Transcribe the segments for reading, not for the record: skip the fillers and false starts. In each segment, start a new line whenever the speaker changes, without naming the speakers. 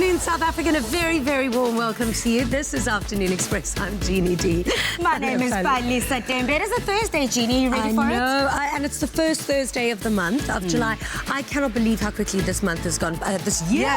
afternoon, South Africa, and a very, very warm welcome to you. This is Afternoon Express. I'm Jeannie D.
My name is Palisa Tembe. It is a Thursday, Jeannie. You ready for it?
And it's the first Thursday of the month of July. I cannot believe how quickly this month has gone. This year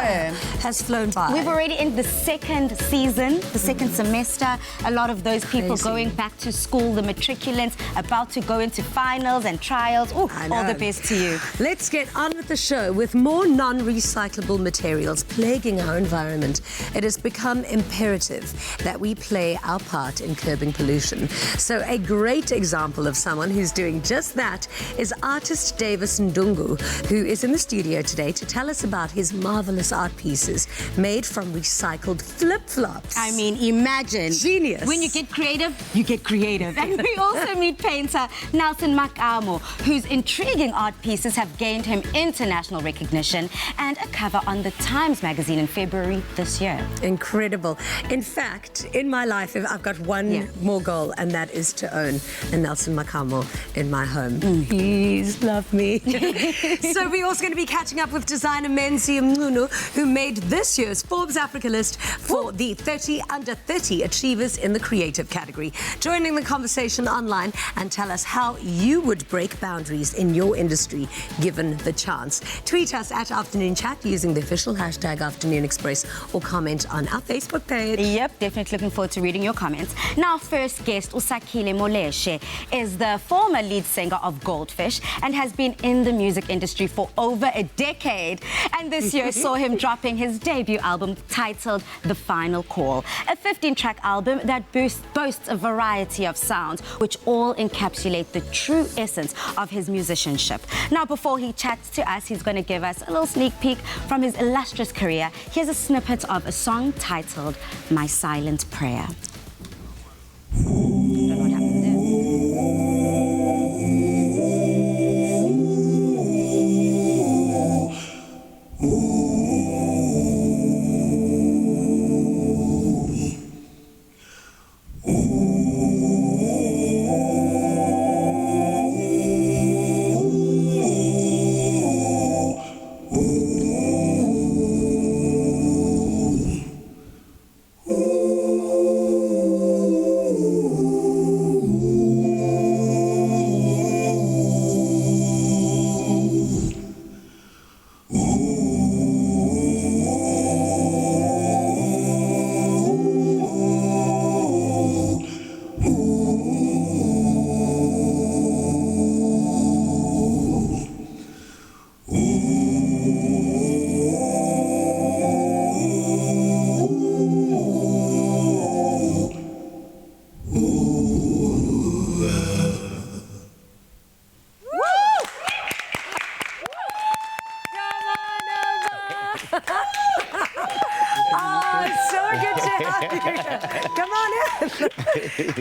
has flown by.
We've already in the second season, the second semester. A lot of those people going back to school, the matriculants about to go into finals and trials. Ooh, all the best to you.
Let's get on with the show. With more non-recyclable materials plaguing our environment, it has become imperative that we play our part in curbing pollution. So a great example of someone who's doing just that is artist Davis Ndungu, who is in the studio today to tell us about his marvelous art pieces made from recycled flip-flops.
I mean, imagine.
Genius.
When you get creative, you get creative. And we also meet painter Nelson Makamo, whose intriguing art pieces have gained him international recognition and a cover on the Times magazine in February this year.
Incredible. In fact, in my life, I've got one more goal, and that is to own a Nelson Makamo in my home. Please love me. So we're also going to be catching up with designer Menzi Mngunu, who made this year's Forbes Africa list for the 30 under 30 achievers in the creative category. Joining the conversation online and tell us how you would break boundaries in your industry given the chance. Tweet us at Afternoon Chat using the official hashtag Afternoon Express or comment on our Facebook page.
Yep, definitely looking forward to reading your comments. Now, first guest, Usakile Moleshe, is the former lead singer of Goldfish and has been in the music industry for over a decade. And this year saw him dropping his debut album titled The Final Call, a 15-track album that boasts a variety of sounds, which all encapsulate the true essence of his musicianship. Now, before he chats to us, he's going to give us a little sneak peek from his illustrious career. Here's a snippet of a song titled My Silent Prayer. Don't know what happened there.
So good to have you here. Come on in.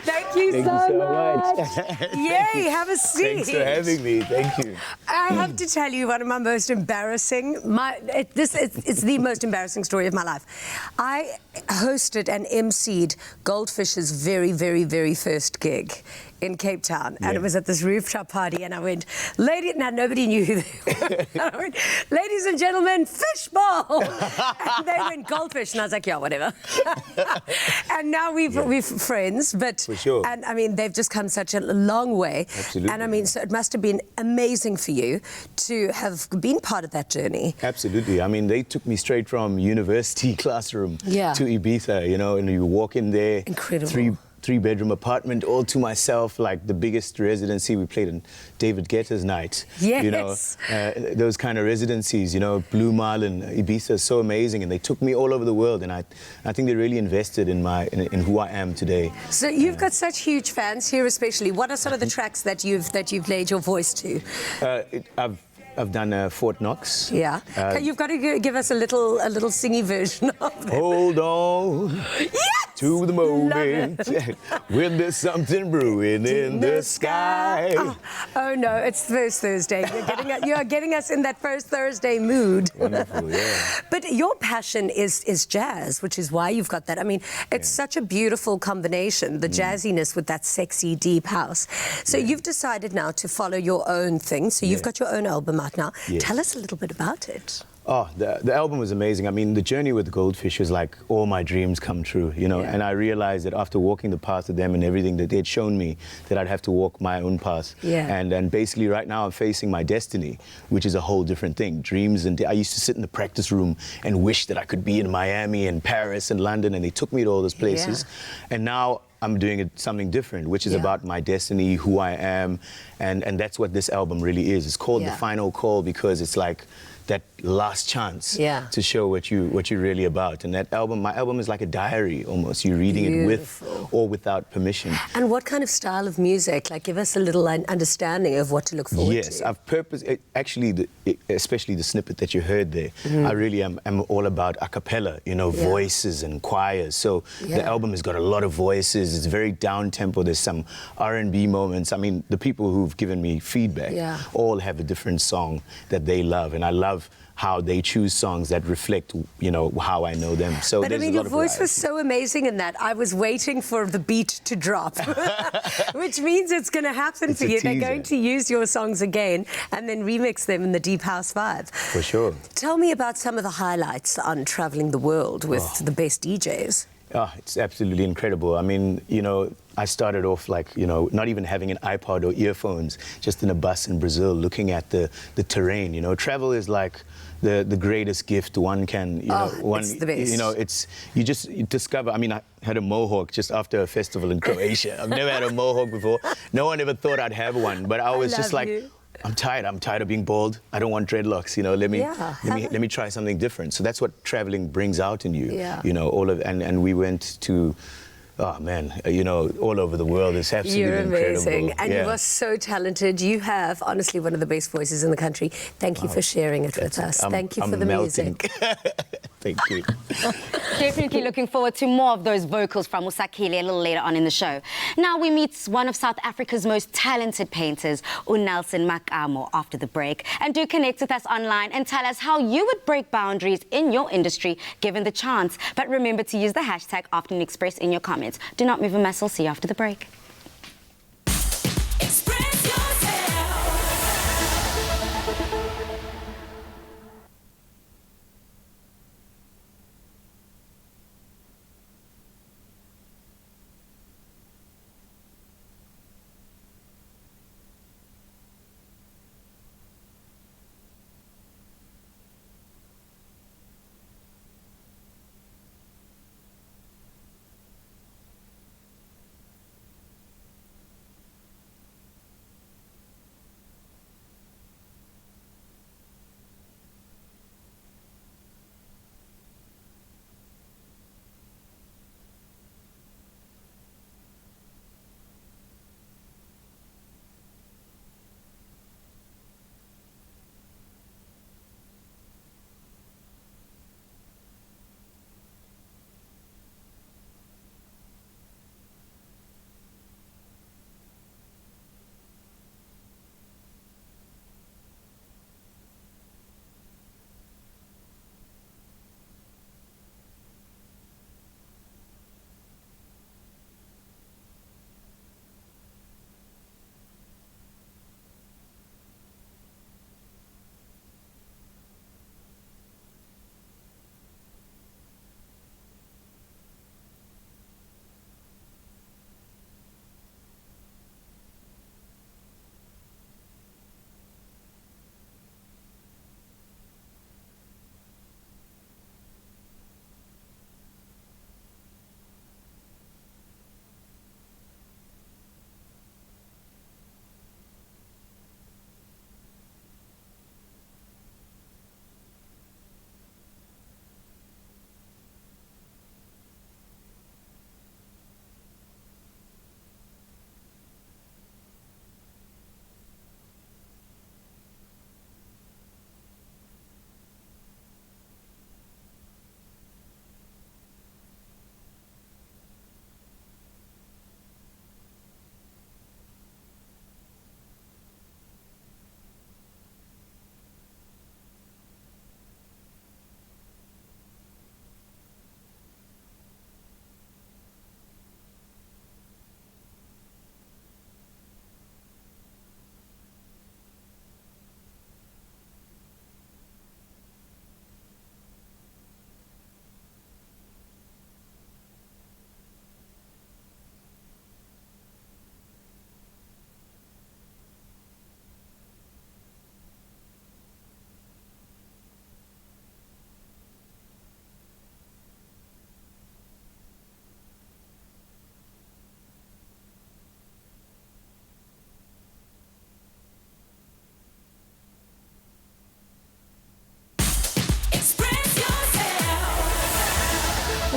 Thank you so much. Yay, have a seat.
Thanks for having me. Thank you.
I have to tell you one of my most embarrassing, it's the most embarrassing story of my life. I hosted and emceed Goldfish's very, very, very first gig in Cape Town, and it was at this rooftop party, and I went, now nobody knew who they were. I went, ladies and gentlemen, fishbowl! And they went, Goldfish, and I was like, yeah, whatever. And now we're friends, but,
for sure.
And I mean, they've just come such a long way.
Absolutely.
And I mean, so it must have been amazing for you to have been part of that journey.
Absolutely. I mean, they took me straight from university classroom to Ibiza, you know, and you walk in there.
Incredible.
Three-bedroom apartment all to myself, like the biggest residency. We played in David Guetta's night.
Yes.
You know, those kind of residencies, you know, Blue Mile and Ibiza is so amazing, and they took me all over the world, and I think they really invested in who I am today.
So you've got such huge fans here, especially. What are some of the tracks that you've laid your voice to?
I've done Fort Knox.
Yeah. You've got to give us a little singy version of that.
Hold on.
Yes!
To the moment when there's something brewing in the sky.
Oh no, it's first Thursday. You're getting us in that first Thursday mood.
Wonderful, yeah.
But your passion is jazz, which is why you've got that. I mean, it's such a beautiful combination, the jazziness with that sexy, deep house. So you've decided now to follow your own thing. So you've got your own album out now.
Yes.
Tell us a little bit about it.
Oh, the album was amazing. I mean, the journey with Goldfish was like all my dreams come true, you know.
Yeah.
And I realized that after walking the path with them and everything that they'd shown me, that I'd have to walk my own path.
Yeah.
And basically right now I'm facing my destiny, which is a whole different thing. Dreams, and I used to sit in the practice room and wish that I could be in Miami and Paris and London, and they took me to all those places.
Yeah.
And now I'm doing something different, which is
Yeah.
about my destiny, who I am, and that's what this album really is. It's called
Yeah.
The Final Call because it's like that last chance
Yeah.
to show what you're really about. And that album, my album is like a diary almost. You're reading it with
Beautiful.
or without permission.
And what kind of style of music? Like, give us a little understanding of what to look forward
Yes,
to.
I've actually, especially the snippet that you heard there, I really am all about a cappella, you know,
Yeah.
voices and choirs. So
Yeah.
the album has got a lot of voices. It's very down-tempo. There's some R&B moments. I mean, the people who've given me feedback
Yeah.
all have a different song that they love. And I love how they choose songs that reflect, you know, how I know them. So
But I
there's
mean,
a
your
lot
voice
of
was so amazing in that. I was waiting for the beat to drop, which means it's going to happen
It's
for
a
you. They're
teaser.
going to use your songs again and then remix them in the Deep House vibe.
For sure.
Tell me about some of the highlights on traveling the world with the best DJs.
Oh, it's absolutely incredible. I mean, you know, I started off like, you know, not even having an iPod or earphones, just in a bus in Brazil, looking at the terrain. You know, travel is like the greatest gift one can, you know,
it's the best.
you know, you discover. I mean, I had a mohawk just after a festival in Croatia. I've never had a mohawk before. No one ever thought I'd have one, but I was just
love
like,
you.
I'm tired of being bald. I don't want dreadlocks, you know, let me try something different. So that's what traveling brings out in you.
Yeah.
You know, and we went to, oh man, you know, all over the world. It's absolutely
You're
incredible.
amazing. And
Yeah.
you are so talented. You have, honestly, one of the best voices in the country. Thank you for sharing it with us. Thank you for the
melting.
music.
Thank you.
Definitely looking forward to more of those vocals from Usakile a little later on in the show. Now we meet one of South Africa's most talented painters, Nelson Makamo, after the break. And do connect with us online and tell us how you would break boundaries in your industry given the chance. But remember to use the hashtag Afternoon Express in your comments. Do not move a muscle. See you after the break.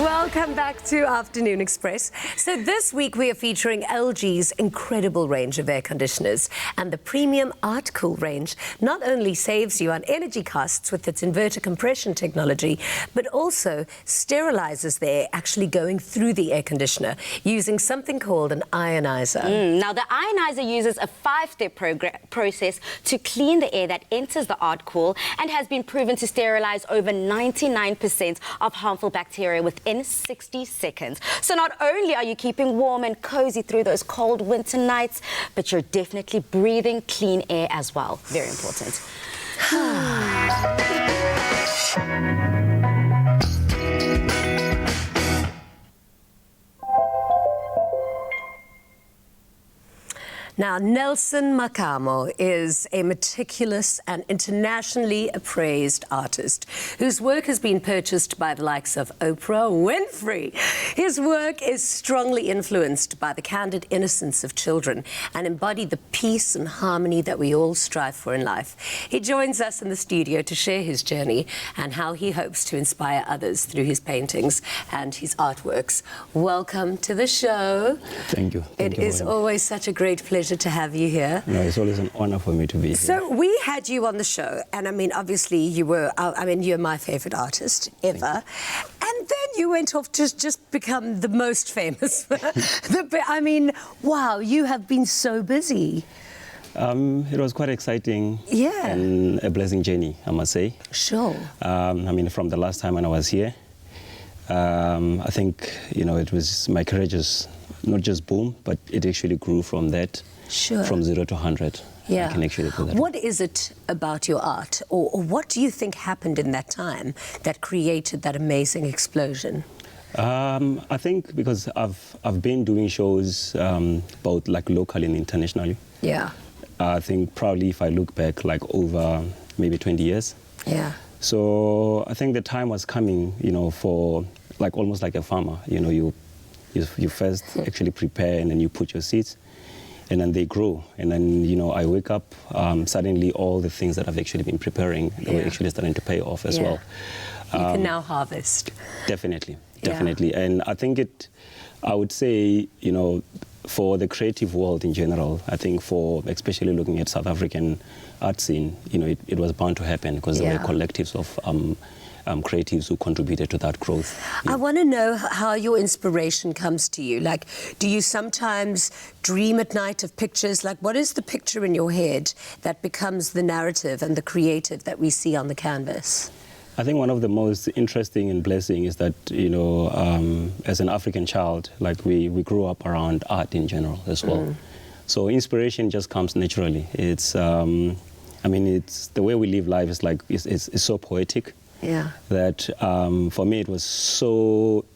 Welcome back to Afternoon Express. So this week we are featuring LG's incredible range of air conditioners, and the premium ArtCool range not only saves you on energy costs with its inverter compression technology, but also sterilizes the air actually going through the air conditioner using something called an ionizer.
Now, the ionizer uses a 5-step process to clean the air that enters the ArtCool and has been proven to sterilize over 99% of harmful bacteria within 60 seconds. So not only are you keeping warm and cozy through those cold winter nights, but you're definitely breathing clean air as well. Very important.
Now, Nelson Makamo is a meticulous and internationally appraised artist whose work has been purchased by the likes of Oprah Winfrey. His work is strongly influenced by the candid innocence of children and embody the peace and harmony that we all strive for in life. He joins us in the studio to share his journey and how he hopes to inspire others through his paintings and his artworks. Welcome to the show.
Thank you.
It is always such a great pleasure to have you here.
No, it's always an honor for me to be here.
So we had you on the show, and I mean, obviously you were, you're my favorite artist ever. And then you went off to just become the most famous. I mean, wow, you have been so busy.
It was quite exciting.
Yeah.
And a blessing journey, I must say.
Sure.
I mean, from the last time when I was here, I think, it was my career just not just boom, but it actually grew from that.
Sure.
From 0 to 100.
Yeah.
I can actually do that.
What is it about your art, or what do you think happened in that time that created that amazing explosion?
I think because I've been doing shows both like locally and internationally.
Yeah.
I think probably if I look back like over maybe 20 years.
Yeah.
So I think the time was coming, for like almost like a farmer. You first actually prepare and then you put your seeds. And then they grow. And then, I wake up, suddenly all the things that I've actually been preparing, they were actually starting to pay off as well.
You can now harvest.
Definitely. And I think I would say, for the creative world in general, I think for especially looking at South African art scene, it was bound to happen because there were collectives of creatives who contributed to that growth.
I want to know how your inspiration comes to you. Like, do you sometimes dream at night of pictures? Like, what is the picture in your head that becomes the narrative and the creative that we see on the canvas?
I think one of the most interesting and blessing is that, as an African child, like we grew up around art in general as well. So inspiration just comes naturally. It's, it's the way we live life is like, it's so poetic.
Yeah.
That for me it was so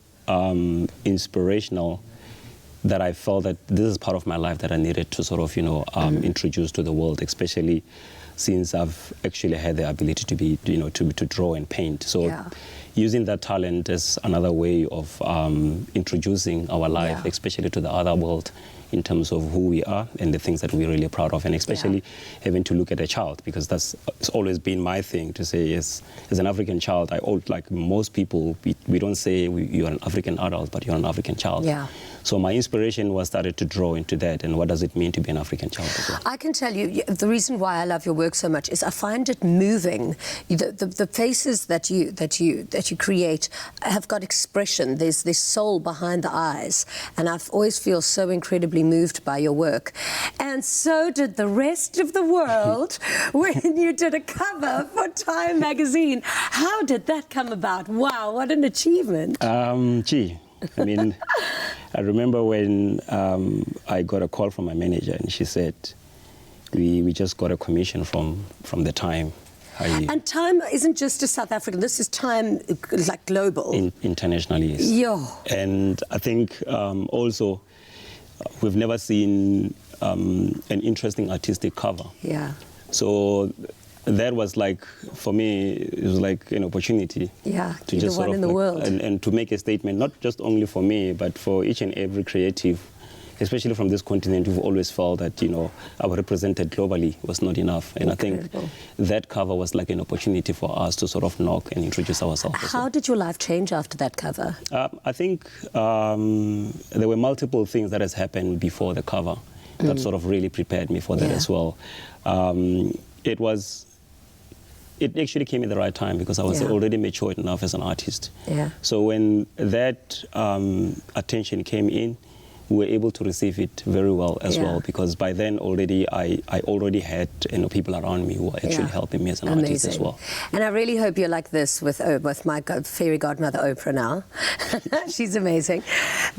inspirational that I felt that this is part of my life that I needed to sort of, introduce to the world, especially since I've actually had the ability to be, to draw and paint. So using that talent as another way of introducing our life, especially to the other world, in terms of who we are and the things that we're really proud of, and especially having to look at a child, because it's always been my thing to say, as an African child, like most people, we don't say you're an African adult, but you're an African child.
Yeah.
So my inspiration was started to draw into that, and what does it mean to be an African child as well?
I can tell you, the reason why I love your work so much is I find it moving. The faces that you create have got expression. There's this soul behind the eyes, and I've always feel so incredibly moved by your work. And so did the rest of the world when you did a cover for Time magazine. How did that come about? Wow, what an achievement.
I mean, I remember when I got a call from my manager, and she said, we just got a commission from the Time.
And Time isn't just a South African, this is Time like global.
Internationally, yes.
Yo.
And I think also we've never seen an interesting artistic cover.
Yeah.
So that was like, for me, it was like an opportunity.
Yeah,
to
you're
just
the one in the world.
And to make a statement, not just only for me, but for each and every creative especially from this continent, we've always felt that, you know, our represented globally was not enough. And
Incredible.
I think that cover was like an opportunity for us to sort of knock and introduce ourselves.
How did your life change after that cover?
I think there were multiple things that has happened before the cover that sort of really prepared me for that as well. It actually came at the right time because I was already matured enough as an artist.
Yeah.
So when that attention came in, we were able to receive it very well as well, because by then already I already had, you know, people around me who were actually helping me as an artist as well.
And I really hope you're like this with my fairy godmother Oprah now. She's amazing.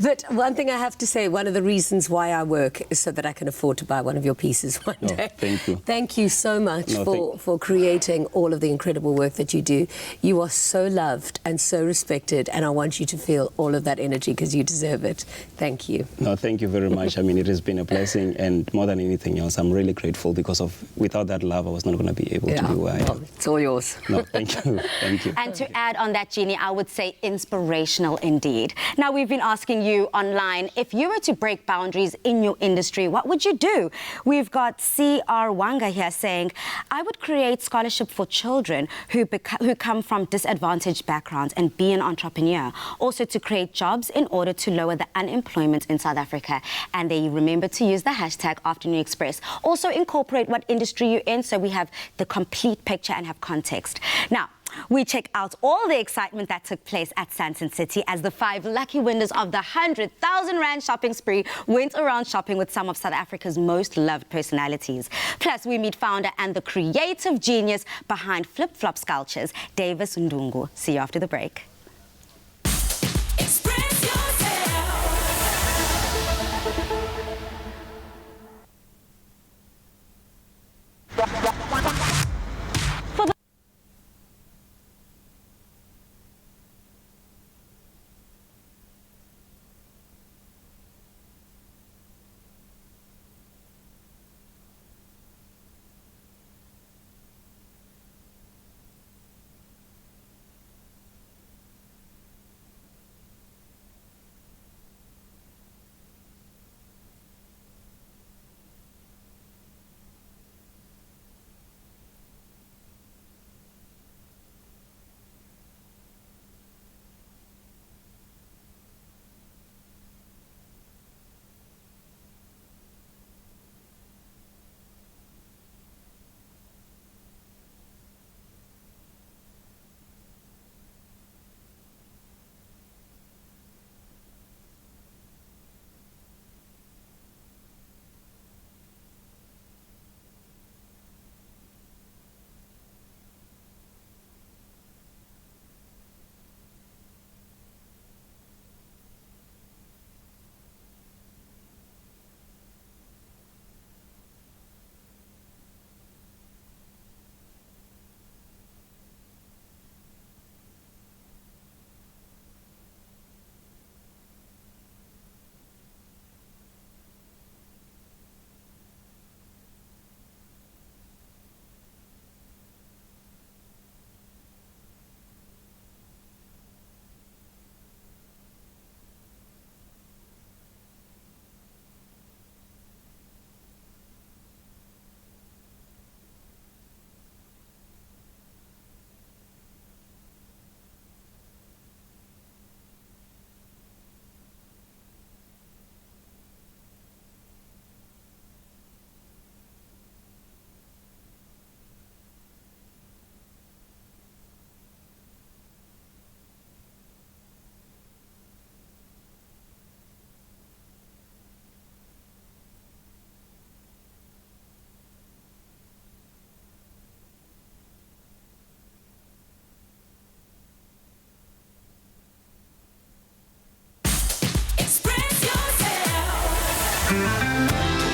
But one thing I have to say, one of the reasons why I work is so that I can afford to buy one of your pieces one day.
Thank you.
Thank you so much for creating all of the incredible work that you do. You are so loved and so respected, and I want you to feel all of that energy because you deserve it. Thank you.
No, thank you very much. I mean, it has been a blessing, and more than anything else, I'm really grateful because without that love, I was not going to be able to be where I am.
It's all yours.
No, thank you. Thank you.
And to add on that, Jeannie, I would say inspirational indeed. Now, we've been asking you online, if you were to break boundaries in your industry, what would you do? We've got C.R. Wanga here saying, I would create scholarship for children who come from disadvantaged backgrounds and be an entrepreneur. Also to create jobs in order to lower the unemployment in South Africa. And they remember to use the hashtag Afternoon Express. Also incorporate what industry you're in so we have the complete picture and have context. Now, we check out all the excitement that took place at Sandton City as the 5 lucky winners of the 100,000 Rand shopping spree went around shopping with some of South Africa's most loved personalities. Plus, we meet founder and the creative genius behind Flip Flop Sculptures, Davis Ndungu. See you after the break.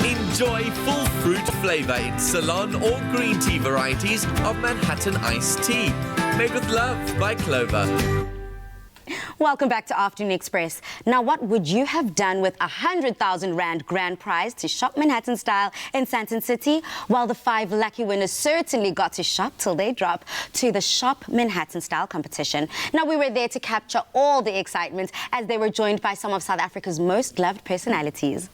Enjoy full fruit flavour in Ceylon or green tea varieties of Manhattan iced tea. Made with love by Clover.
Welcome back to Afternoon Express. Now, what would you have done with 100,000 Rand grand prize to shop Manhattan style in Sandton City? Well, the 5 lucky winners certainly got to shop till they drop to the Shop Manhattan style competition. Now, we were there to capture all the excitement as they were joined by some of South Africa's most loved personalities.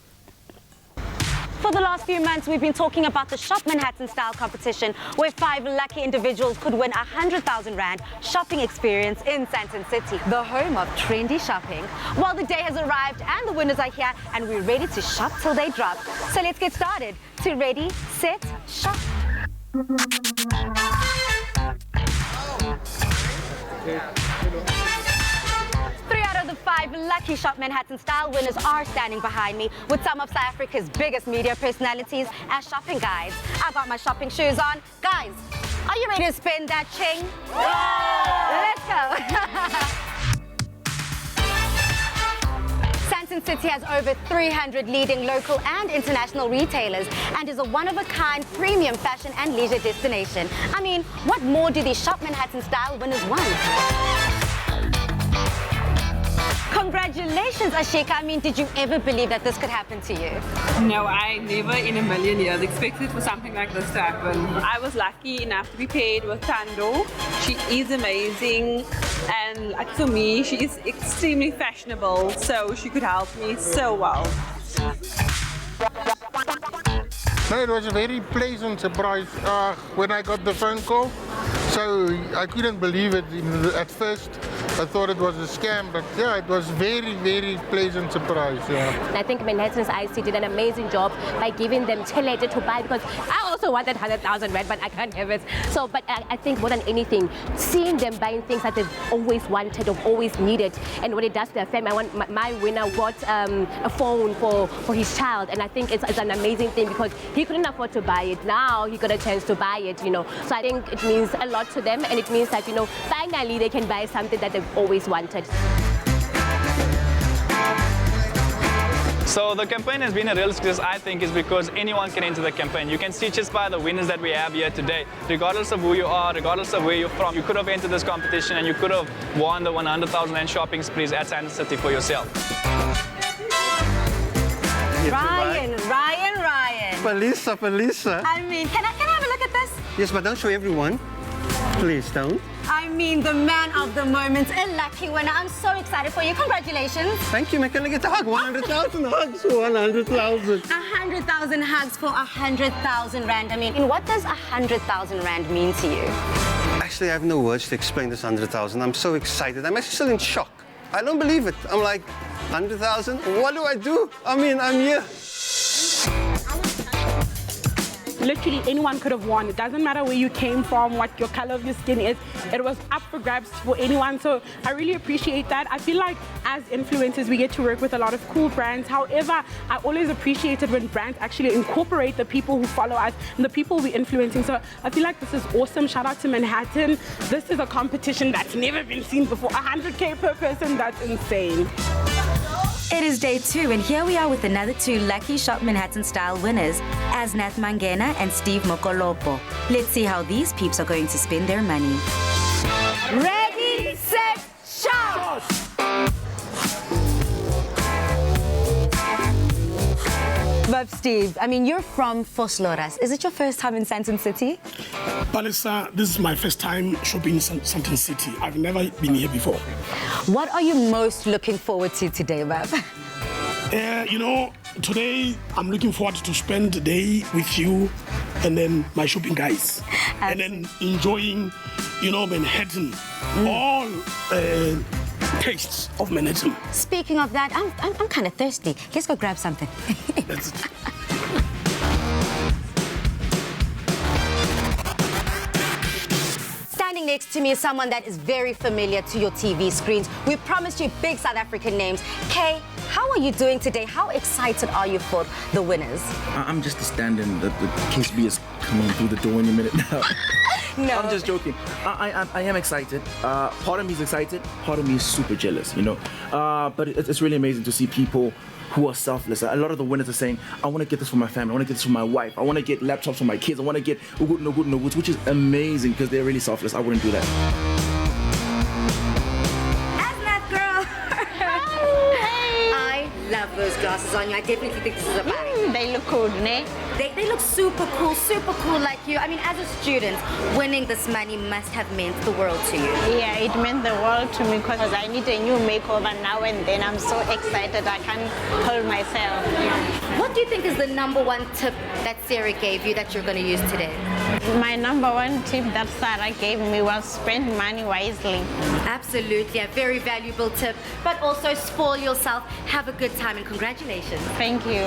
For the last few months, we've been talking about the Shop Manhattan style competition where 5 lucky individuals could win 100,000 Rand shopping experience in Sandton City, the home of trendy shopping. Well, the day has arrived and the winners are here and we're ready to shop till they drop. So let's get started. To ready, set, shop. 3 out of the 5 lucky Shop Manhattan style winners are standing behind me with some of South Africa's biggest media personalities as shopping guides. I got my shopping shoes on. Guys, are you ready to spend that ching? Let's go. Sandton City has over 300 leading local and international retailers and is a one-of-a-kind premium fashion and leisure destination. I mean, what more do these Shop Manhattan style winners want? Congratulations, Ashika. I mean, did you ever believe that this could happen to you?
No, I never in a million years expected for something like this to happen. I was lucky enough to be paired with Tando. She is amazing, and like for me, she is extremely fashionable, so she could help me so well.
No, it was a very pleasant surprise when I got the phone call. So I couldn't believe it at first. I thought it was a scam, but yeah, it was very, very pleasant surprise. Yeah.
I think Manhattan's IC did an amazing job by giving them Chelete to buy, because I also wanted 100,000 Rand, but I can't have it. So, but I think more than anything, seeing them buying things that they've always wanted or always needed, and what it does to their family. My winner got a phone for his child, and I think it's an amazing thing because he couldn't afford to buy it. Now he got a chance to buy it, you know. So I think it means a lot to them, and it means that, you know, finally they can buy something that they've always wanted.
So the campaign has been a real success, I think, is because anyone can enter the campaign. You can see just by the winners that we have here today, regardless of who you are, regardless of where you're from, you could have entered this competition and you could have won the 100,000 Rand shopping sprees at Sandton City for yourself.
Ryan.
Felisa.
I mean, can I have a look at this?
Yes, but don't show everyone. Please don't.
I mean, the man of the moment, a lucky winner. I'm so excited for you. Congratulations.
Thank you, man. Can I get a hug? 100,000 hugs. 100,000.
100,000 hugs for 100,000 Rand. I mean, what does 100,000 Rand mean to you?
Actually, I have no words to explain this 100,000. I'm so excited. I'm actually still in shock. I don't believe it. I'm like, 100,000? What do I do? I mean, I'm here.
Literally anyone could have won. It doesn't matter where you came from, what your color of your skin is. It was up for grabs for anyone. So I really appreciate that. I feel like as influencers, we get to work with a lot of cool brands. However, I always appreciate it when brands actually incorporate the people who follow us and the people we're influencing. So I feel like this is awesome. Shout out to Manhattan. This is a competition that's never been seen before. 100K per person, that's insane.
It is day 2, and here we are with another 2 lucky Shop Manhattan style winners, Asnath Mangena and Steve Mokolopo. Let's see how these peeps are going to spend their money.
Ready, set, shop! But Steve, I mean, you're from Vosloorus. Is it your first time in Sandton City?
Palisa, this is my first time shopping in Sandton City. I've never been here before.
What are you most looking forward to today, Bab?
You know, today I'm looking forward to spend the day with you and then my shopping guys. And then enjoying, you know, Manhattan. All tastes of Manhattan.
Speaking of that, I'm kind of thirsty. Let's go grab something. Standing next to me is someone that is very familiar to your TV screens. We promised you big South African names. Kay, how are you doing today? How excited are you for the winners?
I'm just standing. The KSB is coming through the door any minute now.
No.
I'm just joking. I am excited. Part of me is excited. Part of me is super jealous, you know. But it's really amazing to see people who are selfless. A lot of the winners are saying, I want to get this for my family. I want to get this for my wife. I want to get laptops for my kids. I want to get no good, which is amazing because they're really selfless. I wouldn't do that.
Asnath, girl. I love
those glasses on you. I definitely think this is a buy.
They look cool, ne?
They look super cool like you. I mean, as a student, winning this money must have meant the world to you.
Yeah, it meant the world to me because I need a new makeover now and then. I'm so excited, I can't hold myself.
What do you think is the #1 tip that Sarah gave you that you're going to use today?
My #1 tip that Sarah gave me was spend money wisely.
Absolutely, a very valuable tip, but also spoil yourself, have a good time, and congratulations.
Thank you.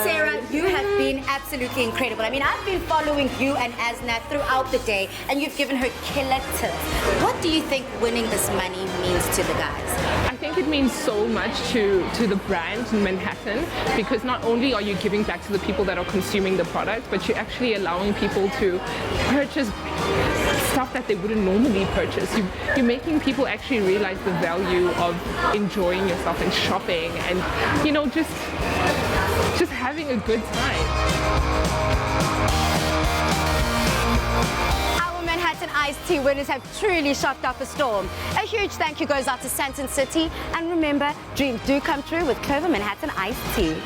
Sarah, you have been absolutely incredible. I mean, I've been following you and Asnath throughout the day, and you've given her killer tips. What do you think winning this money means to the guys?
I think it means so much to the brand in Manhattan, because not only are you giving back to the people that are consuming the product, but you're actually allowing people to purchase stuff that they wouldn't normally purchase. You're making people actually realize the value of enjoying yourself and shopping and, you know, just having a good time.
Our Manhattan Iced Tea winners have truly shocked up a storm. A huge thank you goes out to Sandton City. And remember, dreams do come true with Clover Manhattan Iced Tea.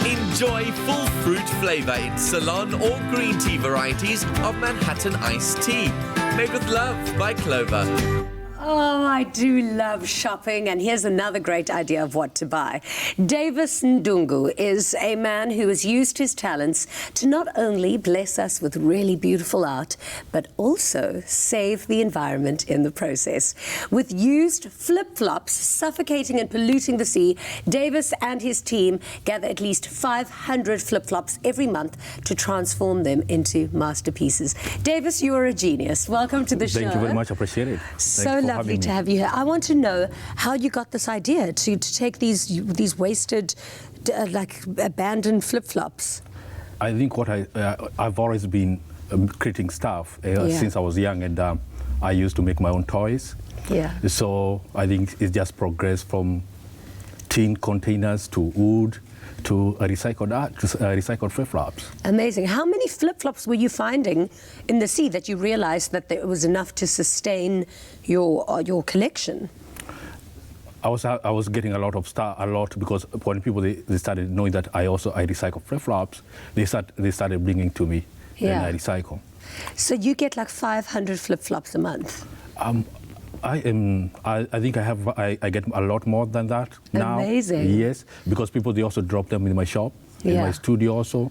Enjoy full fruit flavour in Ceylon or green tea varieties of Manhattan Iced Tea. Made with love by Clover.
Oh, I do love shopping, and here's another great idea of what to buy. Davis Ndungu is a man who has used his talents to not only bless us with really beautiful art, but also save the environment in the process. With used flip-flops suffocating and polluting the sea, Davis and his team gather at least 500 flip-flops every month to transform them into masterpieces. Davis, you are a genius. Welcome to the show.
Thank you very much. I appreciate it.
So lovely to have you here. I want to know how you got this idea to take these wasted, like abandoned flip-flops.
I think what I've always been creating stuff since I was young, and I used to make my own toys.
Yeah.
So I think it's just progressed from tin containers to wood to recycled flip-flops.
Amazing. How many flip-flops were you finding in the sea that you realized that there was enough to sustain your collection?
I was getting a lot because when people they started knowing that I recycle flip-flops, they started bringing to me, and I recycle.
So you get like 500 flip-flops a month?
I think I get a lot more than that now.
Amazing.
Yes, because people they also drop them in my shop, in my studio also,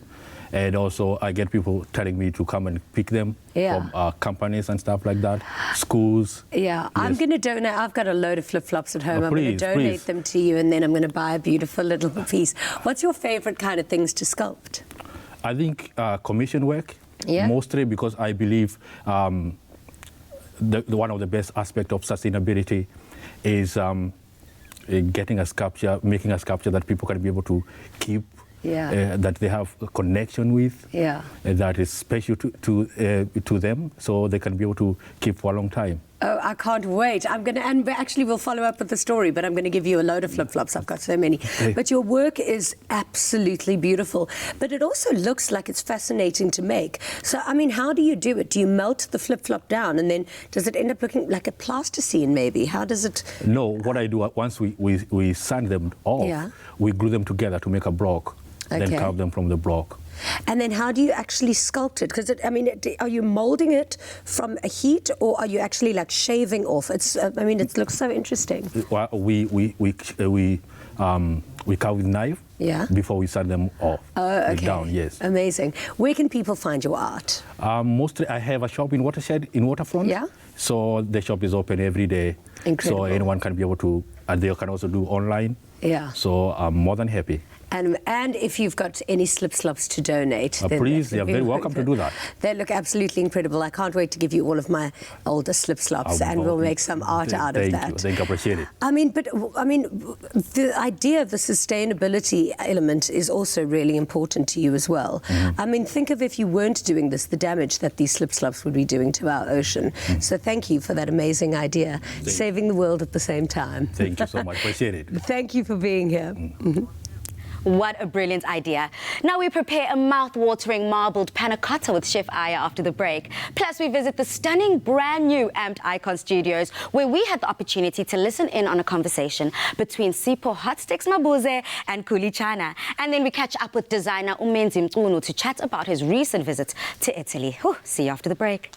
and also I get people telling me to come and pick them from companies and stuff like that, schools.
Yeah, yes. I'm going to donate. I've got a load of flip-flops at home. I'm going to donate them to you, and then I'm going to buy a beautiful little piece. What's your favorite kind of things to sculpt?
I think commission work, mostly because I believe one of the best aspects of sustainability is making a sculpture that people can be able to keep, that they have a connection with, that is special to them, so they can be able to keep for a long time.
Oh, I can't wait. And actually we'll follow up with the story, but I'm going to give you a load of flip-flops. I've got so many. But your work is absolutely beautiful. But it also looks like it's fascinating to make. So, I mean, how do you do it? Do you melt the flip-flop down, and then does it end up looking like a plasticine, maybe? How does it...
No, what I do, once we sand them off, we glue them together to make a block, then carve them from the block.
And then how do you actually sculpt it? Because, are you molding it from a heat, or are you actually like shaving off? It looks so interesting.
Well, we carve with knife before we sand them off.
Oh, okay.
Down, yes.
Amazing. Where can people find your art?
Mostly I have a shop in Watershed, in Waterfront.
Yeah.
So the shop is open every day.
Incredible.
So anyone can be able to, and they can also do online.
Yeah.
So I'm more than happy.
And if you've got any slip-slops to donate...
please, you're very welcome to do that.
They look absolutely incredible. I can't wait to give you all of my older slip-slops, and we'll make some art out of that.
Thank you, appreciate it.
The idea of the sustainability element is also really important to you as well. Mm-hmm. Think of if you weren't doing this, the damage that these slip-slops would be doing to our ocean. Mm-hmm. So thank you for that amazing idea, saving the world at the same time.
Thank you so much, appreciate it.
Thank you for being here. Mm-hmm.
What a brilliant idea. Now we prepare a mouth-watering marbled panna cotta with Chef Aya after the break. Plus we visit the stunning brand new Amped Icon Studios, where we had the opportunity to listen in on a conversation between Sipho Hot Sticks Mabuze and Kuli Chana. And then we catch up with designer Umenzi Mcunu to chat about his recent visit to Italy. Whew, see you after the break.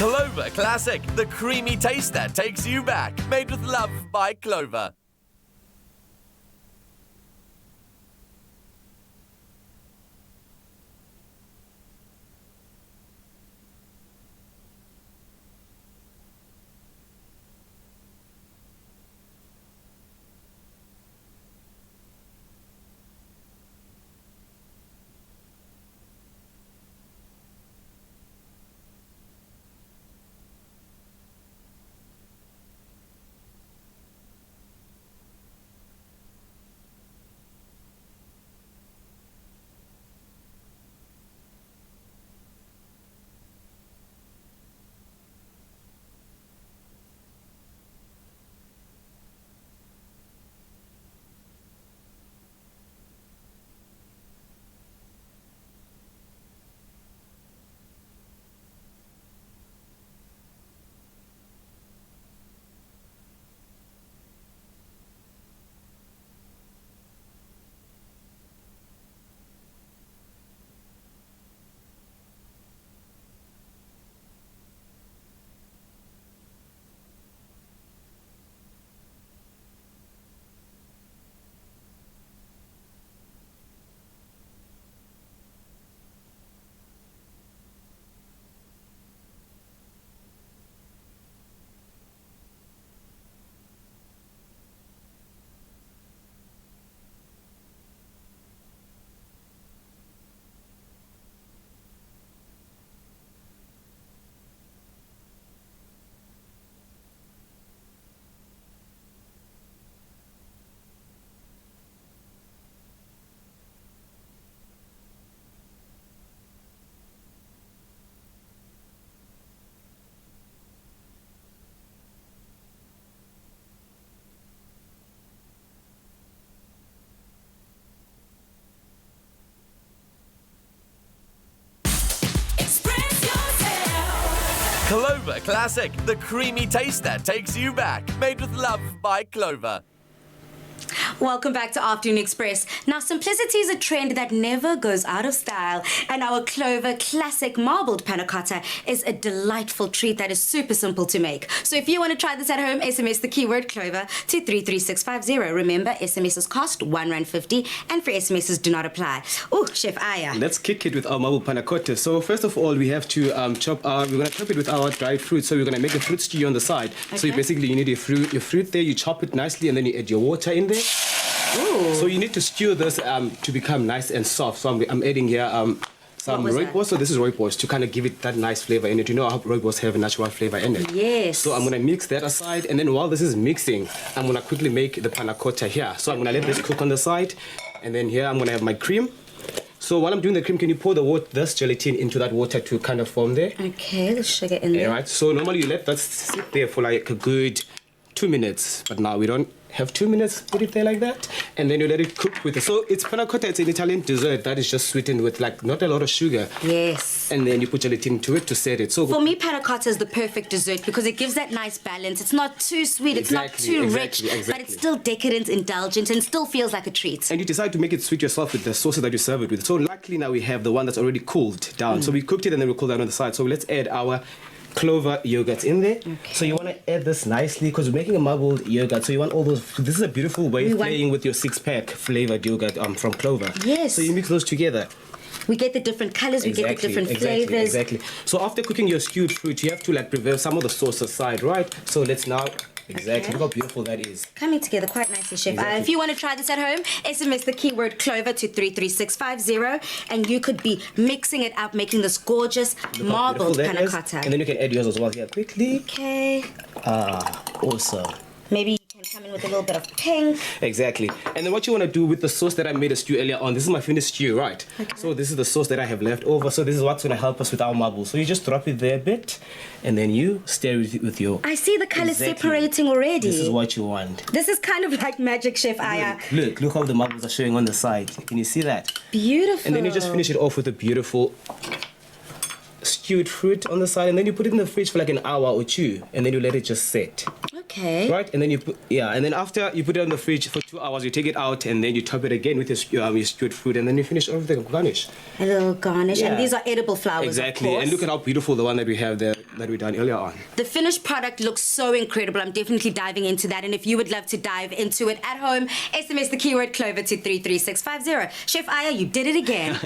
Clover Classic, the creamy taste that takes you back. Made with love by Clover. Clover Classic, the creamy taste that takes you back. Made with love by Clover.
Welcome back to Afternoon Express. Now, simplicity is a trend that never goes out of style, and our Clover Classic Marbled Panna Cotta is a delightful treat that is super simple to make. So if you want to try this at home, SMS the keyword Clover to 33650. Remember, SMSs cost R1.50, and free SMSs do not apply. Oh, Chef Aya.
Let's kick it with our marbled panna cotta. So first of all, we have to we're going to chop it with our dried fruit. So we're going to make a fruit stew on the side. Okay. So you need your fruit there, you chop it nicely, and then you add your water in there. Ooh. So you need to stew this to become nice and soft. So I'm adding here some rooibos. So this is rooibos to kind of give it that nice flavor in it. You know how rooibos have a natural flavor in it.
Yes.
So I'm going to mix that aside, and then while this is mixing, I'm going to quickly make the panna cotta here. So I'm going to let this cook on the side, and then here I'm going to have my cream. So while I'm doing the cream, can you pour this gelatin into that water to kind of form there?
Okay, the sugar in there.
All right. So normally you let that sit there for like a good 2 minutes, but now we don't have 2 minutes. Put it there like that, and then you let it cook with it. So it's panna cotta. It's an Italian dessert that is just sweetened with like not a lot of sugar.
Yes.
And then you put gelatin to it to set it. So
for me, panna cotta is the perfect dessert because it gives that nice balance. It's not too sweet. It's not too rich, but it's still decadent, indulgent, and still feels like a treat.
And you decide to make it sweet yourself with the sauces that you serve it with. So luckily now we have the one that's already cooled down. So we cooked it and then we cooled down on the side. So let's add our Clover yogurt in there. Okay. So you want to add this nicely because we're making a marbled yogurt. So you want all those. This is a beautiful way of playing with your 6-pack flavored yogurt from Clover.
Yes.
So you mix those together.
We get the different colors, we get the different flavors.
Exactly. So after cooking your stewed fruit, you have to like preserve some of the sauce aside, right? So let's now. Exactly. Look how beautiful that is.
Coming together quite nicely, Chef.
Exactly.
If you want to try this at home, SMS the keyword Clover to 33650, and you could be mixing it up, making this gorgeous marbled panna cotta.
And then you can add yours as well here quickly.
Okay.
Awesome.
Maybe you can come in with a little bit of pink.
Exactly. And then what you want to do with the sauce that I made a stew earlier on, this is my finished stew, right? Okay. So this is the sauce that I have left over. So this is what's going to help us with our marbles. So you just drop it there a bit, and then you stir it with your...
I see the colors separating already.
This is what you want.
This is kind of like magic, Chef Aya.
Look how the marbles are showing on the side. Can you see that?
Beautiful.
And then you just finish it off with a beautiful stewed fruit on the side, and then you put it in the fridge for like an hour or two, and then you let it just set.
Okay.
Right, and then you put and then after you put it in the fridge for 2 hours, you take it out, and then you top it again with your stewed fruit, and then you finish off with the garnish.
A little garnish, and these are edible flowers.
Exactly,
of course.
and look at how beautiful the one that we have there that we done earlier on.
The finished product looks so incredible. I'm definitely diving into that, and if you would love to dive into it at home, SMS the keyword Clover to 33650. Chef Aya, you did it again.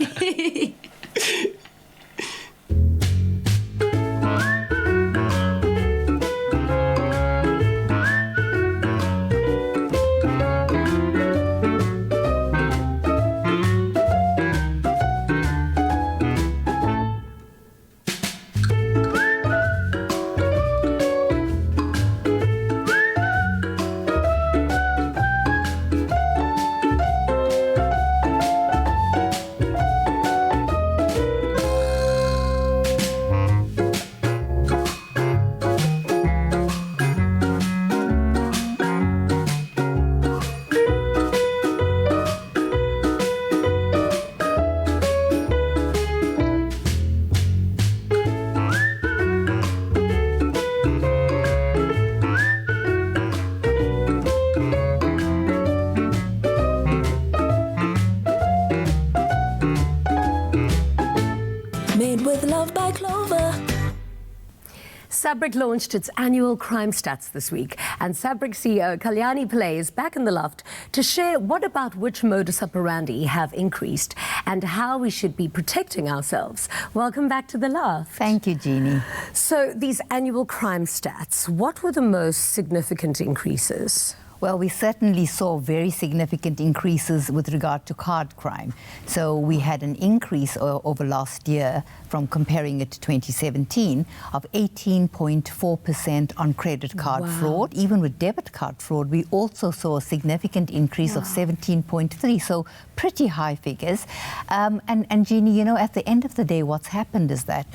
SABRIC launched its annual crime stats this week, and SABRIC CEO Kalyani Pillay is back in the loft to share what about which modus operandi have increased and how we should be protecting ourselves. Welcome back to the loft.
Thank you, Jeannie.
So these annual crime stats, what were the most significant increases?
Well, we certainly saw very significant increases with regard to card crime. So we had an increase over last year from comparing it to 2017 of 18.4% on credit card fraud. Even with debit card fraud, we also saw a significant increase of 17.3%. So pretty high figures. And Jeannie, you know, at the end of the day, what's happened is that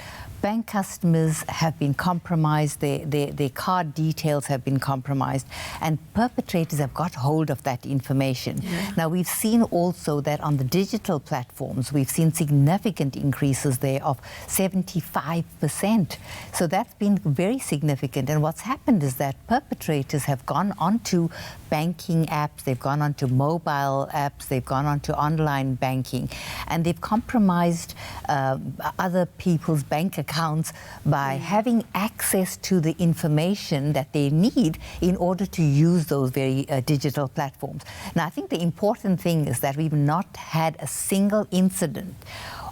bank customers have been compromised, their card details have been compromised, and perpetrators have got hold of that information.
Yeah.
Now, we've seen also that on the digital platforms, we've seen significant increases there of 75%. So that's been very significant. And what's happened is that perpetrators have gone onto banking apps, they've gone onto mobile apps, they've gone onto online banking, and they've compromised other people's bank accounts by having access to the information that they need in order to use those very digital platforms. Now, I think the important thing is that we've not had a single incident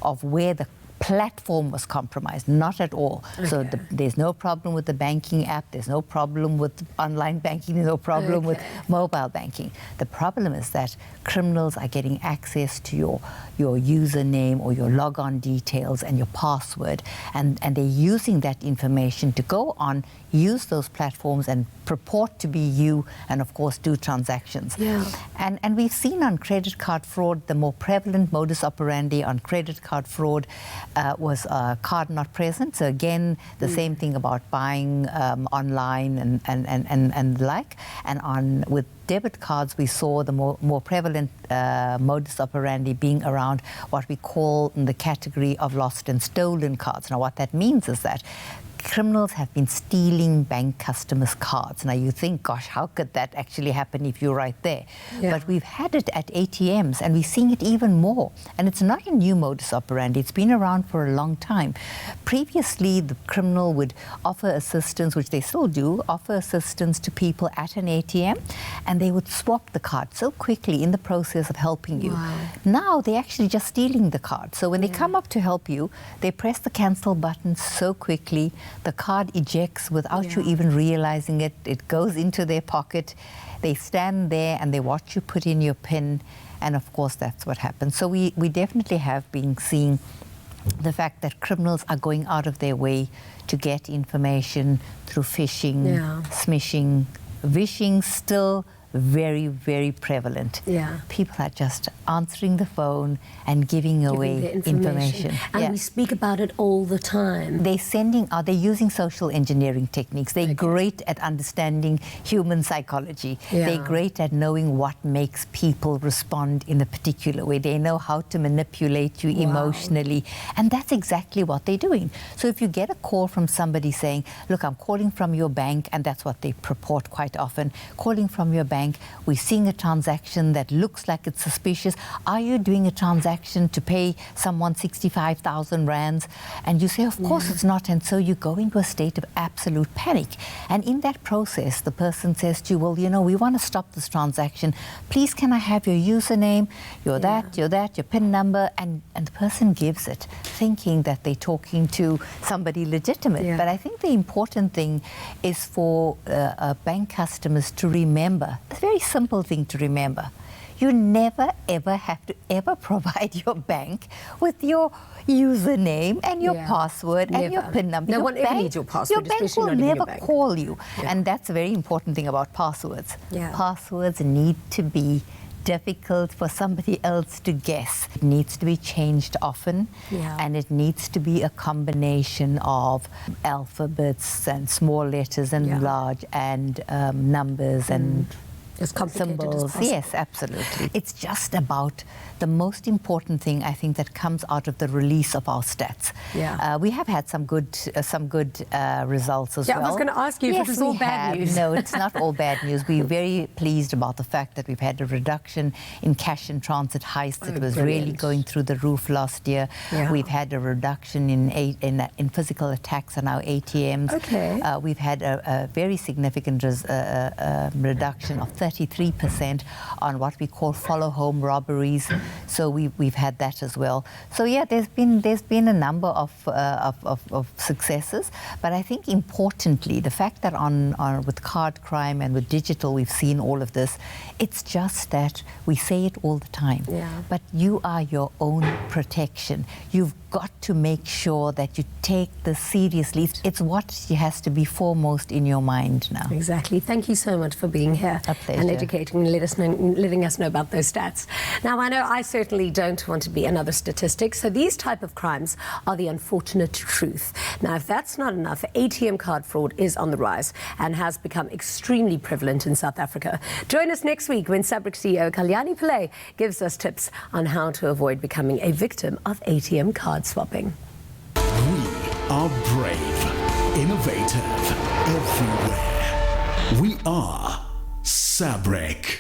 of where the platform was compromised, not at all. Okay. So there's no problem with the banking app, there's no problem with online banking, there's no problem with mobile banking. The problem is that criminals are getting access to your username or your logon details and your password, and they're using that information to go on, use those platforms and purport to be you, and of course do transactions.
Yeah.
And we've seen on credit card fraud, the more prevalent modus operandi on credit card fraud was card not present. So again, the same thing about buying online and the like. And with debit cards, we saw the more prevalent modus operandi being around what we call in the category of lost and stolen cards. Now, what that means is that criminals have been stealing bank customers' cards. Now, you think, gosh, how could that actually happen if you're right there? Yeah. But we've had it at ATMs, and we're seeing it even more. And it's not a new modus operandi. It's been around for a long time. Previously, the criminal would offer assistance, which they still do, offer assistance to people at an ATM, and they would swap the card so quickly in the process of helping you. Wow. Now, they're actually just stealing the card. So when they come up to help you, they press the cancel button so quickly, the card ejects without you even realizing it. It goes into their pocket. They stand there and they watch you put in your PIN, and of course that's what happens. So we definitely have been seeing the fact that criminals are going out of their way to get information through phishing, smishing, vishing, still very, very prevalent.
Yeah.
People are just answering the phone and giving away information.
And we speak about it all the time.
They're using social engineering techniques. They're great at understanding human psychology.
Yeah.
They're great at knowing what makes people respond in a particular way. They know how to manipulate you emotionally. And that's exactly what they're doing. So if you get a call from somebody saying, look, I'm calling from your bank, and that's what they purport quite often, calling from your bank, we're seeing a transaction that looks like it's suspicious. Are you doing a transaction to pay someone 65,000 rands? And you say, of course it's not. And so you go into a state of absolute panic. And in that process, the person says to you, well, you know, we want to stop this transaction. Please, can I have your username, your PIN number? And the person gives it, thinking that they're talking to somebody legitimate. Yeah. But I think the important thing is for bank customers to remember, a very simple thing to remember. You never, ever have to ever provide your bank with your username and your password and your PIN number.
No one ever needs your password.
Your bank will never call you. Yeah. And that's a very important thing about passwords.
Yeah.
Passwords need to be difficult for somebody else to guess. It needs to be changed often, and it needs to be a combination of alphabets and small letters and large and numbers and
as complicated
symbols.
as possible.
Yes, absolutely. It's just about the most important thing, I think, that comes out of the release of our stats.
Yeah.
We have had some good results as well.
Yeah, I was going to ask you if it was all bad news.
No, it's not all bad news. We're very pleased about the fact that we've had a reduction in cash and transit heists. It was really going through the roof last year.
Yeah.
We've had a reduction in physical attacks on our ATMs.
Okay.
We've had a very significant reduction of 33% on what we call follow home robberies. So we've had that as well. So yeah, there's been a number of successes, but I think importantly the fact that with card crime and with digital we've seen all of this. It's just that we say it all the time, but you are your own protection. You've got to make sure that you take this seriously. It's what has to be foremost in your mind now.
Exactly. Thank you so much for being here.
A pleasure.
and educating and letting us know about those stats. Now, I know I certainly don't want to be another statistic, so these type of crimes are the unfortunate truth. Now, if that's not enough, ATM card fraud is on the rise and has become extremely prevalent in South Africa. Join us next week when Sabric CEO Kalyani Pillay gives us tips on how to avoid becoming a victim of ATM card swapping.
We are brave, innovative, everywhere. We are Sabric.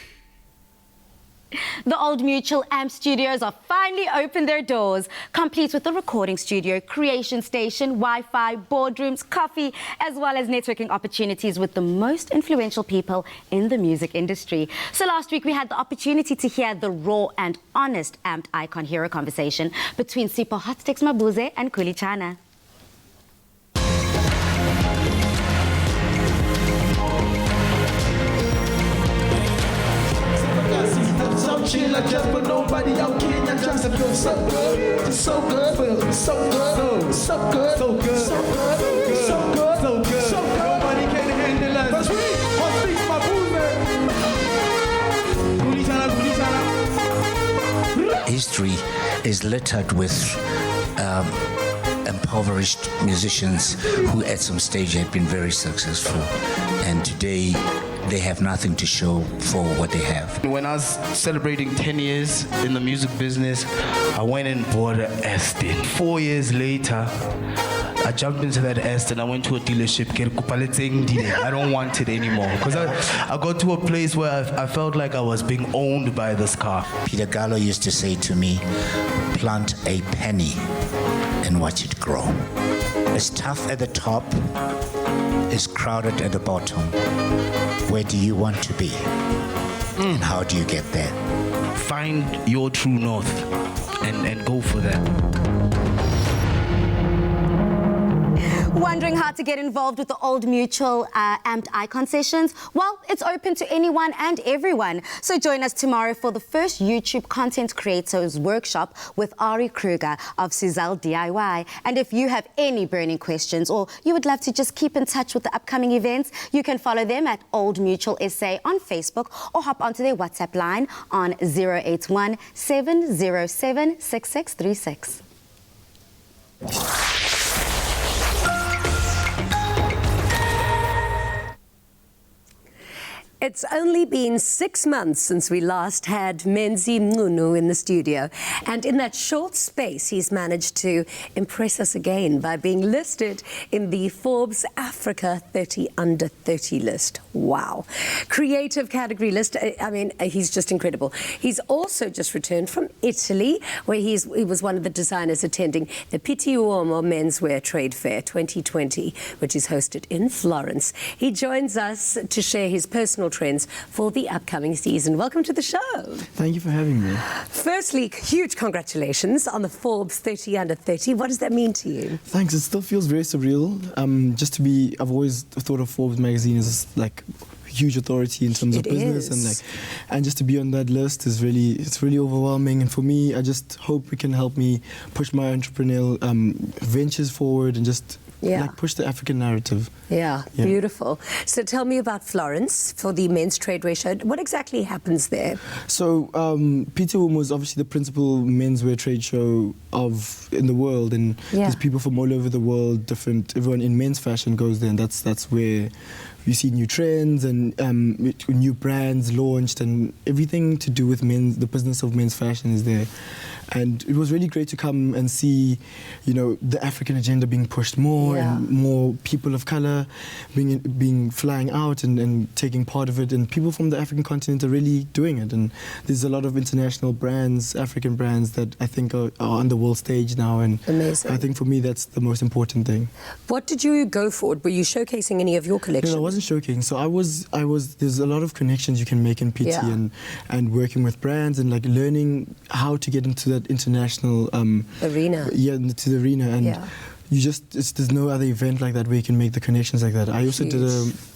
The Old Mutual AMP Studios are finally opened their doors, complete with a recording studio, creation station, Wi-Fi, boardrooms, coffee, as well as networking opportunities with the most influential people in the music industry. So last week we had the opportunity to hear the raw and honest AMP icon hero conversation between Sipho Hotstex Mabuze and Khuli Chana.
Chill, I just put nobody out, Kenya just feels so good, so good, so good, so good, so good, so good, so good, so good, so good. Nobody can handle us. Cause we Hotstex Mabuze.
History is littered with impoverished musicians who at some stage had been very successful, and today they have nothing to show for what they have.
When I was celebrating 10 years in the music business, I went and bought an Aston. 4 years later, I jumped into that Aston. I went to a dealership. I don't want it anymore. Because I got to a place where I felt like I was being owned by this car.
Peter Gallo used to say to me, plant a penny and watch it grow. It's tough at the top, it's crowded at the bottom. Where do you want to be? And how do you get there?
Find your true north and go for that.
Wondering how to get involved with the Old Mutual AMP icon sessions? Well, it's open to anyone and everyone. So join us tomorrow for the first YouTube content creators workshop with Ari Kruger of Suzelle DIY. And if you have any burning questions or you would love to just keep in touch with the upcoming events, you can follow them at Old Mutual SA on Facebook or hop onto their WhatsApp line on 081 707 6636.
It's only been 6 months since we last had Menzi Mngunu in the studio, and in that short space he's managed to impress us again by being listed in the Forbes Africa 30 Under 30 list. Wow. Creative category list. I mean, he's just incredible. He's also just returned from Italy, where he was one of the designers attending the Pitti Uomo Menswear Trade Fair 2020, which is hosted in Florence. He joins us to share his personal trends for the upcoming season. Welcome to the show.
Thank you for having me.
Firstly, huge congratulations on the Forbes 30 Under 30. What does that mean to you?
Thanks. It still feels very surreal. I've always thought of Forbes magazine as like huge authority in terms of business, and just to be on that list is really overwhelming. And for me, I just hope it can help me push my entrepreneurial ventures forward and just push the African narrative.
Yeah, beautiful. So tell me about Florence for the men's trade wear show. What exactly happens there?
So Pitti Uomo is obviously the principal menswear trade show in the world, and there's people from all over the world, everyone in men's fashion goes there, and that's where you see new trends and new brands launched, and everything to do with the business of men's fashion is there. And it was really great to come and see, the African agenda being pushed more and more people of color being flying out and taking part of it. And people from the African continent are really doing it. And there's a lot of international brands, African brands that I think are on the world stage now. And
amazing.
I think for me that's the most important thing.
What did you go for? Were you showcasing any of your collections?
No, I wasn't showcasing. So there's a lot of connections you can make in Pitti and working with brands and like learning how to get into that international
arena.
Yeah, into the arena. And there's no other event like that where you can make the connections like that. I also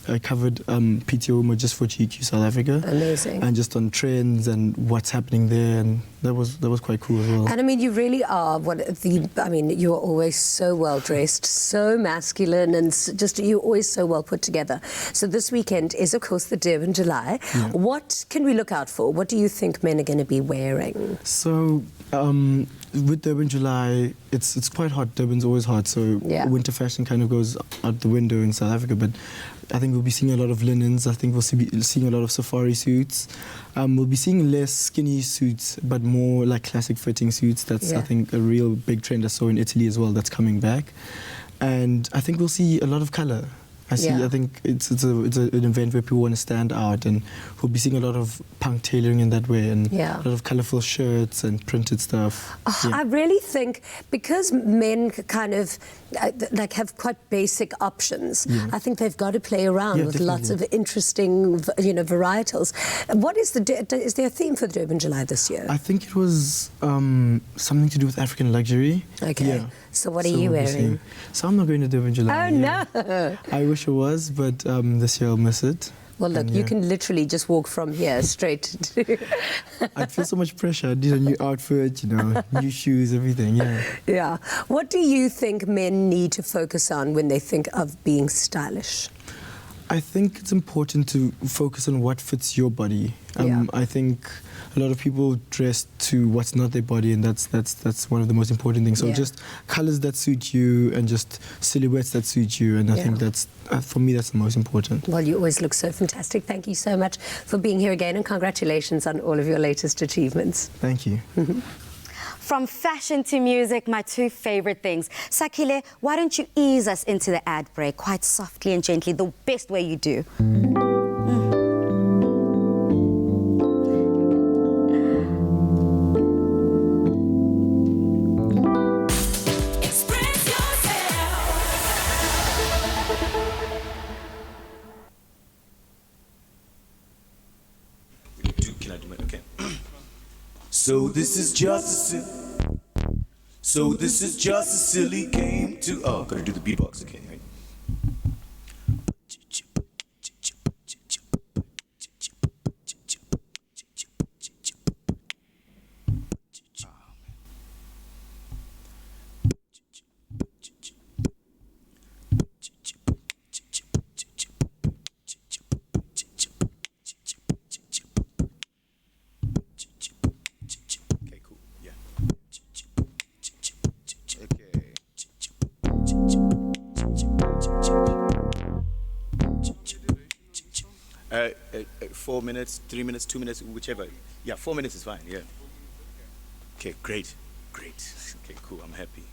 I covered PTO Umo just for GQ South Africa.
Amazing.
And just on trends and what's happening there, and that was quite cool as well.
And I mean, you really are you're always so well dressed, so masculine, and you're always so well put together. So this weekend is, of course, the Durban July.
Yeah.
What can we look out for? What do you think men are going to be wearing?
So with Durban July, it's quite hot. Durban's always hot, so winter fashion kind of goes out the window in South Africa. But I think we'll be seeing a lot of linens. I think we'll be seeing a lot of safari suits. We'll be seeing less skinny suits, but more like classic fitting suits. That's, I think, a real big trend I saw in Italy as well that's coming back. And I think we'll see a lot of colour. I think it's an event where people want to stand out, and we'll be seeing a lot of punk tailoring in that way, and a lot of colourful shirts and printed stuff.
I really think because men kind of have quite basic options, I think they've got to play around with lots of interesting, varietals. What is is there a theme for the Durban July this year?
I think it was something to do with African luxury.
Okay.
Yeah.
So what are you wearing?
So I'm not going to Durban July.
Oh, no.
I wish I was, but this year I'll miss it.
Well, look, you can literally just walk from here straight to...
I'd feel so much pressure. I did a new outfit, new shoes, everything,
Yeah. What do you think men need to focus on when they think of being stylish?
I think it's important to focus on what fits your body. I think a lot of people dress to what's not their body, and that's one of the most important things. So just colours that suit you, and just silhouettes that suit you, and I think that's, for me, that's the most important.
Well, you always look so fantastic. Thank you so much for being here again, and congratulations on all of your latest achievements.
Thank you.
From fashion to music, my two favorite things. Sakile, why don't you ease us into the ad break quite softly and gently, the best way you do.
So this is just a silly game to... Oh, gotta do the beatbox again, right?
Okay. 4 minutes, 3 minutes, 2 minutes, whichever. Yeah, 4 minutes is fine, yeah. Okay, great. Okay, cool, I'm happy.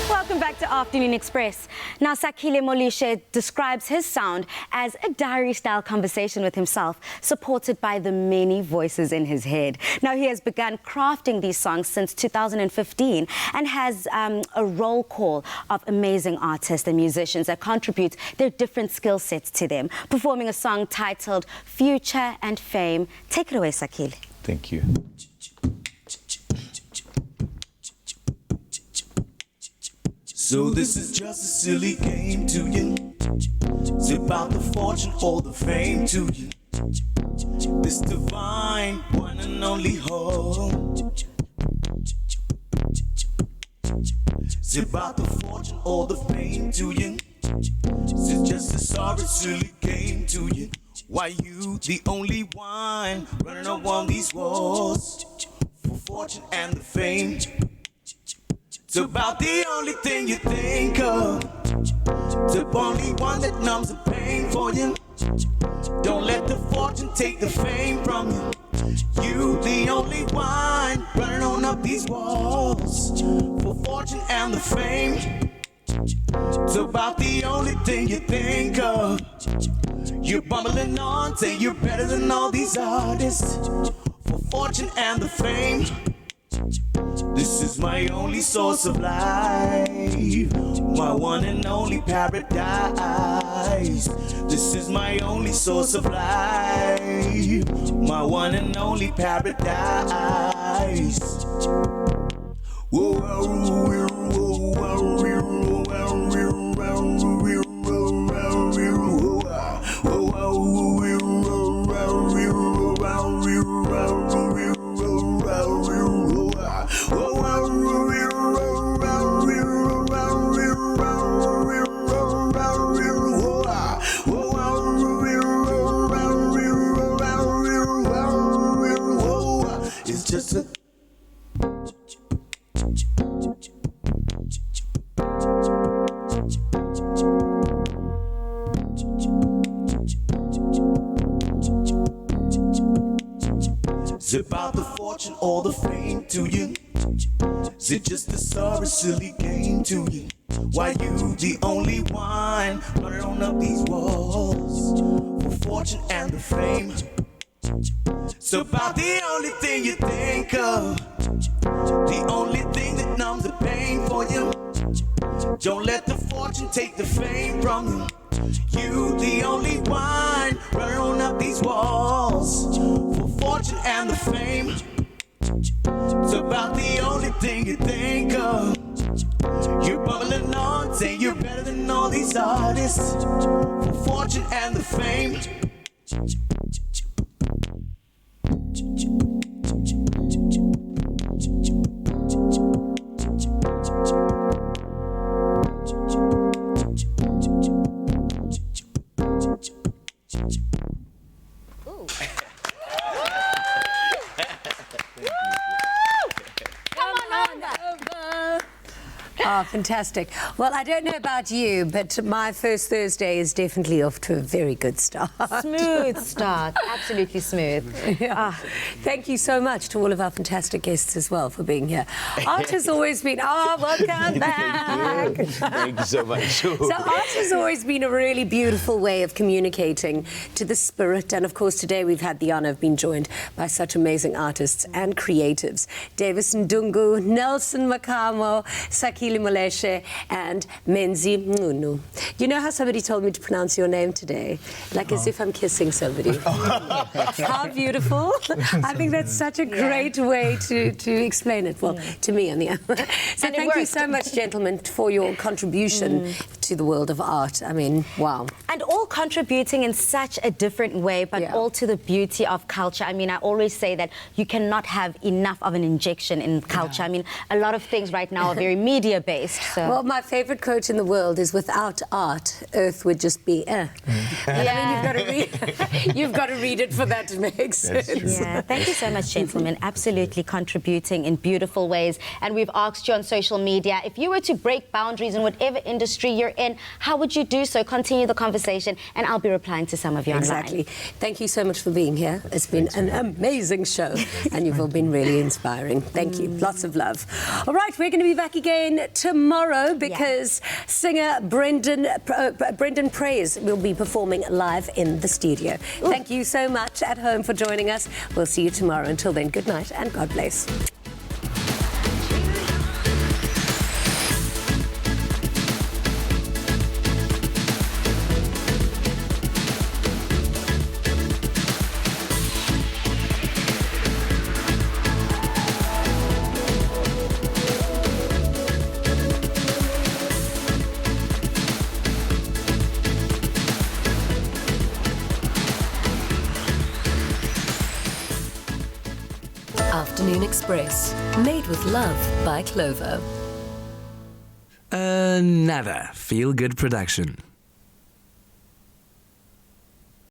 Welcome back to Afternoon Express. Now, Sakile Molishe describes his sound as a diary-style conversation with himself, supported by the many voices in his head. Now, he has begun crafting these songs since 2015 and has a roll call of amazing artists and musicians that contribute their different skill sets to them, performing a song titled Future and Fame. Take it away, Sakile.
Thank you.
So this is just a silly game to you. It's about the fortune or the fame to you. This divine one and only hope. It's about the fortune or the fame to you. It's just a sorry silly game to you. Why you the only one running around these walls for fortune and the fame? It's about the only thing you think of. It's the only one that numbs the pain for you. Don't let the fortune take the fame from you. You the only one running on up these walls for fortune and the fame. It's about the only thing you think of. You're bumbling on, say you're better than all these artists for fortune and the fame. This is my only source of life, my one and only paradise. This is my only source of life, my one and only paradise. Whoa, whoa, whoa, whoa, it's just a Is it about the fortune or the fame to you? Is it just a sorry, silly game to you? Why you the only one running on up these walls for fortune and the fame? It's about the only thing you think of, the only thing that numbs the pain for you. Don't let the fortune take the fame from you. You the only one running on up these walls for fortune and the fame. It's about the only thing you think of. You're bubbling on, say you're better than all these artists for fortune and the fame.
Oh, fantastic. Well, I don't know about you, but my first Thursday is definitely off to a very good start.
Smooth start, absolutely smooth.
Yeah. Thank you so much to all of our fantastic guests as well for being here. Art has always been, welcome back.
Thank you so much.
So art has always been a really beautiful way of communicating to the spirit, and of course today we've had the honour of being joined by such amazing artists and creatives. Davis Ndungu, Nelson Makamo, Sakile Moleshe and Menzi Mngunu. You know how somebody told me to pronounce your name today? Like as if I'm kissing somebody. How beautiful. I think that's such a great way to explain it. Well, to me, anyhow. So thank you so much, gentlemen, for your contribution to the world of art. I mean, wow.
And all contributing in such a different way, but all to the beauty of culture. I mean, I always say that you cannot have enough of an injection in culture. I mean, a lot of things right now are very media-based. So.
Well, my favourite quote in the world is, without art, Earth would just be I mean, you've got to read it for that to make sense.
Yeah, thank you so much, gentlemen. Absolutely contributing in beautiful ways. And we've asked you on social media, if you were to break boundaries in whatever industry you're in, how would you do so? Continue the conversation, and I'll be replying to some of you online.
Exactly. Thank you so much for being here. It's been an amazing show, and you've all been really inspiring. Thank you. Lots of love. All right, we're going to be back again tomorrow because singer Brendan Praise will be performing live in the studio. Thank you so much at home for joining us. We'll see you tomorrow. Until then, good night and God bless.
Afternoon Express, made with love by Clover.
Nada. Feel Good production.